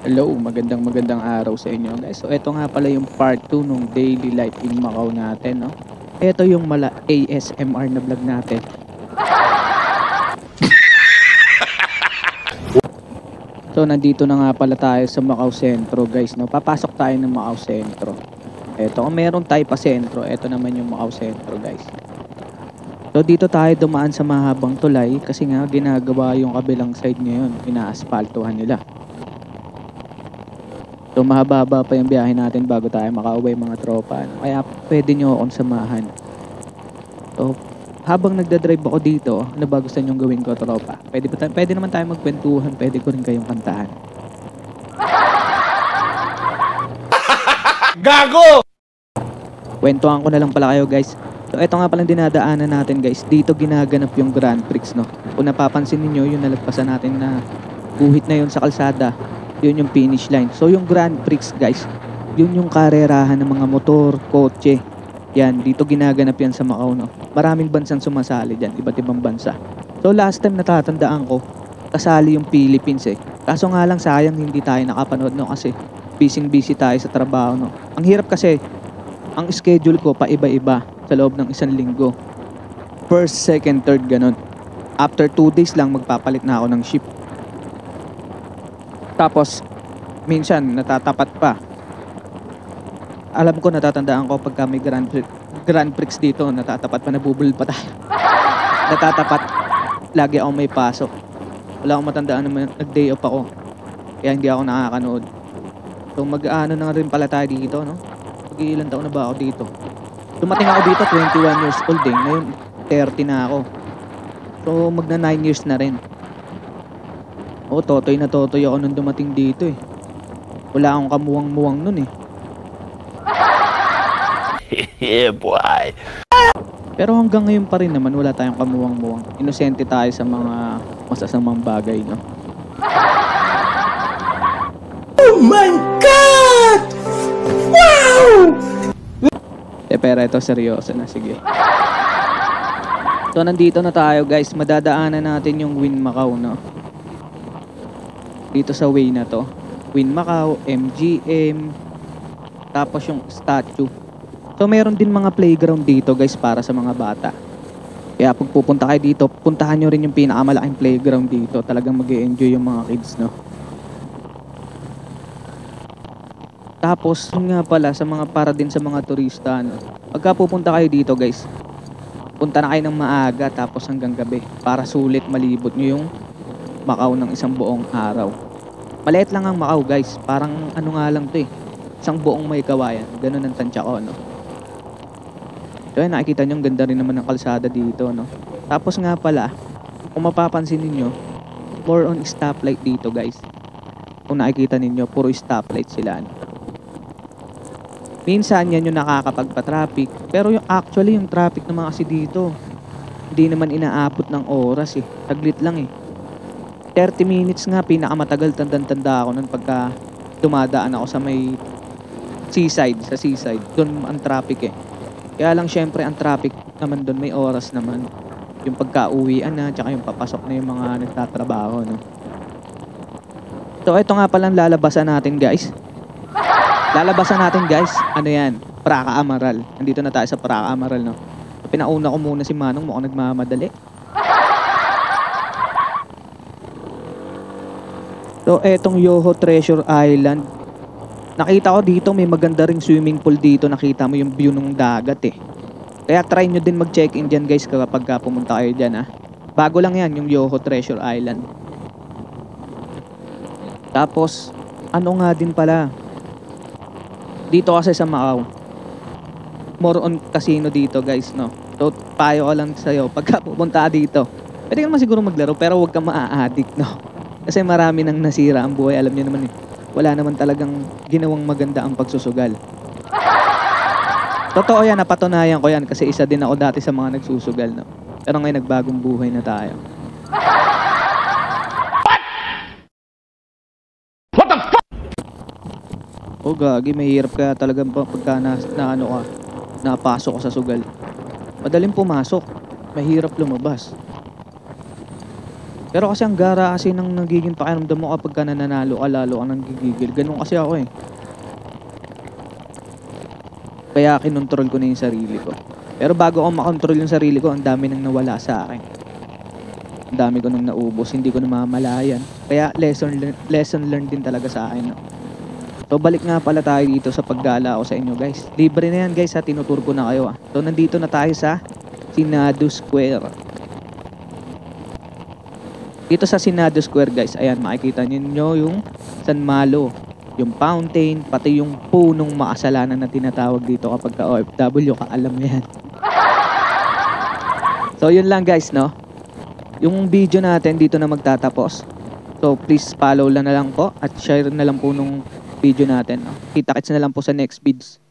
Hello, magandang araw sa inyo guys. So ito nga pala yung part 2 nung daily life in Macau natin, no. Ito yung ASMR na vlog natin. So nandito na nga pala tayo sa Macau Sentro guys, no. Papasok tayo ng Macau Sentro. Ito, kung meron tayo pa sentro, ito naman yung Macau Sentro guys. So dito tayo dumaan sa mahabang tulay kasi nga ginagawa yung kabilang side ngayon, inaaspaltuhan nila. So mahaba pa yung biyahe natin bago tayo makauwi mga tropa. Kaya pwede nyo akong samahan. So habang nagdadrive ako dito, ano ba gusto nyong gawin ko tropa? Pwede naman tayo magkwentuhan, pwede ko rin kayong kantahan. Gago! Kwentuhan ko na lang pala kayo guys. So ito nga palang dinadaanan natin guys. Dito ginaganap yung Grand Prix, no. Kung napapansin niyo yung nalagpasan natin na guhit na yun sa kalsada, yun yung finish line. So yung Grand Prix guys, yun yung karerahan ng mga motor, kotse. Yan, dito ginaganap yan sa Macau, no. Maraming bansang sumasali dyan, iba't ibang bansa. So last time natatandaan ko, kasali yung Philippines eh. Kaso nga lang sayang hindi tayo nakapanood, no, kasi busy tayo sa trabaho, no. Ang hirap kasi, ang schedule ko pa iba-iba sa loob ng isang linggo. First, second, third, ganun. After 2 days lang magpapalit na ako ng shift. Tapos, minsan, natatapat pa. Alam ko, natatandaan ko pagka may Grand Prix dito, natatapat pa, nabubul pa tayo. Natatapat, lagi ako may pasok. Wala akong matandaan naman, nag-day off ako. Kaya hindi ako nakakanood. So, mag-ano na rin pala tayo dito, no? Mag-iilan taon na ba ako dito? Dumating ako dito, 21 years old eh. Ngayon, 30 na ako. So, magna 9 years na rin. Oo, totoy ako nung dumating dito eh. Wala akong kamuwang-muwang nun eh. Yeah, boy. Pero hanggang ngayon pa rin naman, wala tayong kamuwang-muwang. Inosente tayo sa mga masasamang bagay, no? Oh my God! Wow! Pero ito seryoso na, sige. So, nandito na tayo guys. Madadaanan natin yung Wynn Macau, no? Dito sa way na to. Wynn Macau, MGM, tapos yung statue. So meron din mga playground dito guys para sa mga bata. Kaya pag pupunta kayo dito, puntahan nyo rin yung pinakamalaking playground dito. Talagang mag-e-enjoy yung mga kids, no? Tapos yun nga pala sa mga para din sa mga turista, no? Pagka pupunta kayo dito guys, punta na kayo ng maaga tapos hanggang gabi para sulit malibot nyo yung Macau ng isang buong araw. Maliit lang ang Macau guys, parang ano nga lang to eh, isang buong may kawayan. Ganun ang tansya ko, no? So yun, nakikita nyo, ang ganda rin naman ng kalsada dito, no? Tapos nga pala, kung mapapansin ninyo, more on stoplight dito guys. Kung nakikita ninyo, puro stoplight sila, no? Minsan yan yung nakakapagpa-traffic, pero yung actually yung traffic naman kasi dito, hindi naman inaabot ng oras eh. Taglit lang eh. 30 minutes nga, pinakamatagal, tanda ako nun pagka dumadaan ako sa may sa seaside. Doon ang traffic eh. Kaya lang syempre ang traffic naman doon may oras naman. Yung pagka-uwian na, tsaka yung papasok na yung mga nagtatrabaho, no? So ito nga palang lalabasan natin guys. Ano yan? Praca Amaral. Nandito na tayo sa Praca Amaral, no? Pinauna ko muna si Manong, mukhang nagmamadali. So etong Yoho Treasure Island, nakita ko dito may maganda ring swimming pool dito. Nakita mo yung view ng dagat eh. Kaya try nyo din mag-check-in dyan guys kapag pumunta kayo dyan, ha. Bago lang yan yung Yoho Treasure Island. Tapos ano nga din pala, dito kasi sa Macau, more on casino dito guys, no. So payo ko lang sa'yo pagka pupunta dito, pwede ka naman siguro maglaro pero huwag kang maa-addict, no. Kasi marami nang nasira ang buhay. Alam niyo naman eh, wala naman talagang ginawang maganda ang pagsusugal. Totoo yan, napatunayan ko yan kasi isa din ako dati sa mga nagsusugal, no. Pero ngayon nagbagong buhay na tayo. What the fuck? Oh gagi, mahirap kaya talaga pagka napasok ko sa sugal. Madaling pumasok, mahirap lumabas. Pero kasi ang gara kasi nang nagiging pakiramdam mo kapag ka nananalo ka, lalo ka nang gigigil. Ganun kasi ako eh. Kaya kinontrol ko na yung sarili ko. Pero bago ako makontrol yung sarili ko, ang dami nang nawala sa akin. Ang dami ko nang naubos, hindi ko na mamalayan. Kaya lesson learned din talaga sa akin. No? So balik nga pala tayo dito sa paggala ko sa inyo guys. Libre na yan guys ha, tinutur ko na kayo. So nandito na tayo sa Senado Square. Dito sa Senado Square guys, ayan makikita niyo yung San Malo, yung fountain, pati yung punong makasalanan na tinatawag dito kapag ka OFW ka, alam mo yan. So yun lang guys no. Yung video natin dito na magtatapos. So please follow lang na lang po at share na lang po nung video natin no. Kita-kits na lang po sa next vids.